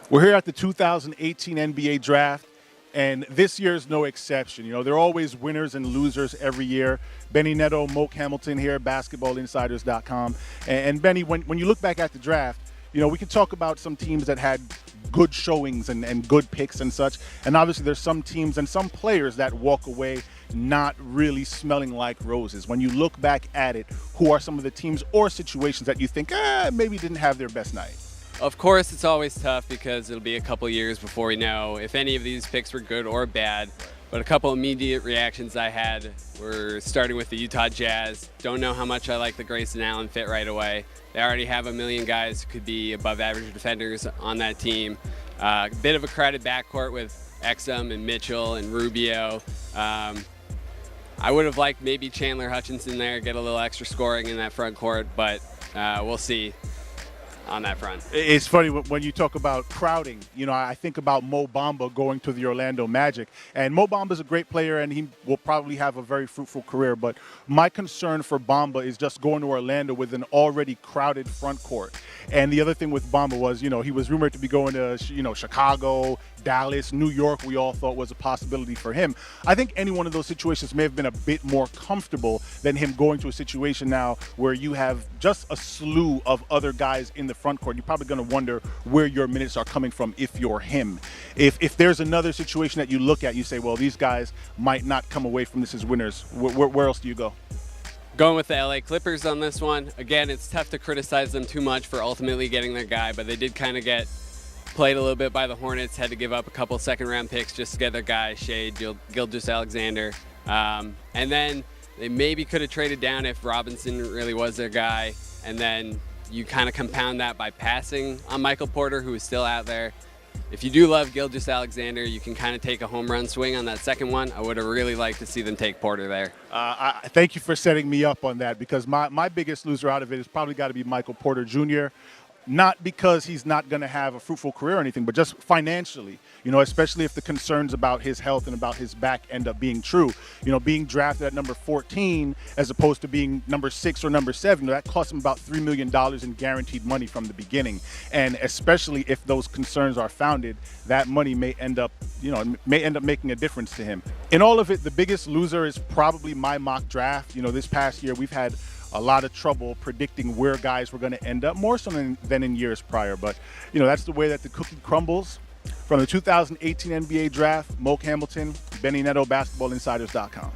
We're here at the 2018 NBA Draft, and this year is no exception. You know, there are always winners and losers every year. Benny Nadeau, Moke Hamilton here, basketballinsiders.com. And Benny, when you look back at the draft, you know, we can talk about some teams that had good showings and good picks and such. And obviously there's some teams and some players that walk away not really smelling like roses. When you look back at it, who are some of the teams or situations that you think, maybe didn't have their best night? Of course, it's always tough because it'll be a couple years before we know if any of these picks were good or bad. But a couple immediate reactions I had were starting with the Utah Jazz. Don't know how much I like the Grayson Allen fit right away. They already have a million guys who could be above average defenders on that team. A bit of a crowded backcourt with Exum and Mitchell and Rubio. I would have liked maybe Chandler Hutchinson there, get a little extra scoring in that front court, but we'll see on that front. It's funny when you talk about crowding. You know, I think about Mo Bamba going to the Orlando Magic, and Mo Bamba's a great player, and he will probably have a very fruitful career. But my concern for Bamba is just going to Orlando with an already crowded front court. And the other thing with Bamba was, you know, he was rumored to be going to, Chicago, Dallas, New York. We all thought was a possibility for him. I think any one of those situations may have been a bit more comfortable than him going to a situation now where you have just a slew of other guys in the front court. You're probably going to wonder where your minutes are coming from if you're him. If there's another situation that you look at, you say, well, these guys might not come away from this as winners. Where else do you go? Going with the LA Clippers on this one. Again, it's tough to criticize them too much for ultimately getting their guy, but they did kind of get played a little bit by the Hornets, had to give up a couple second-round picks just to get their guy, Shea Gilgeous-Alexander. And then they maybe could have traded down if Robinson really was their guy, and then you kind of compound that by passing on Michael Porter, who is still out there. If you do love Gilgeous-Alexander, you can kind of take a home run swing on that second one. I would have really liked to see them take Porter there. Thank you for setting me up on that, because my biggest loser out of it has probably got to be Michael Porter Jr., not because he's not going to have a fruitful career or anything, but just financially, you know, especially if the concerns about his health and about his back end up being true. You know, being drafted at number 14 as opposed to being number 6 or number 7, that cost him about $3 million in guaranteed money from the beginning. And especially if those concerns are founded, that money may end up making a difference to him. In all of it, the biggest loser is probably my mock draft. You know, this past year we've had a lot of trouble predicting where guys were going to end up, more so than in years prior. But, you know, that's the way that the cookie crumbles. From the 2018 NBA Draft, Moke Hamilton, Benny Nadeau, basketballinsiders.com.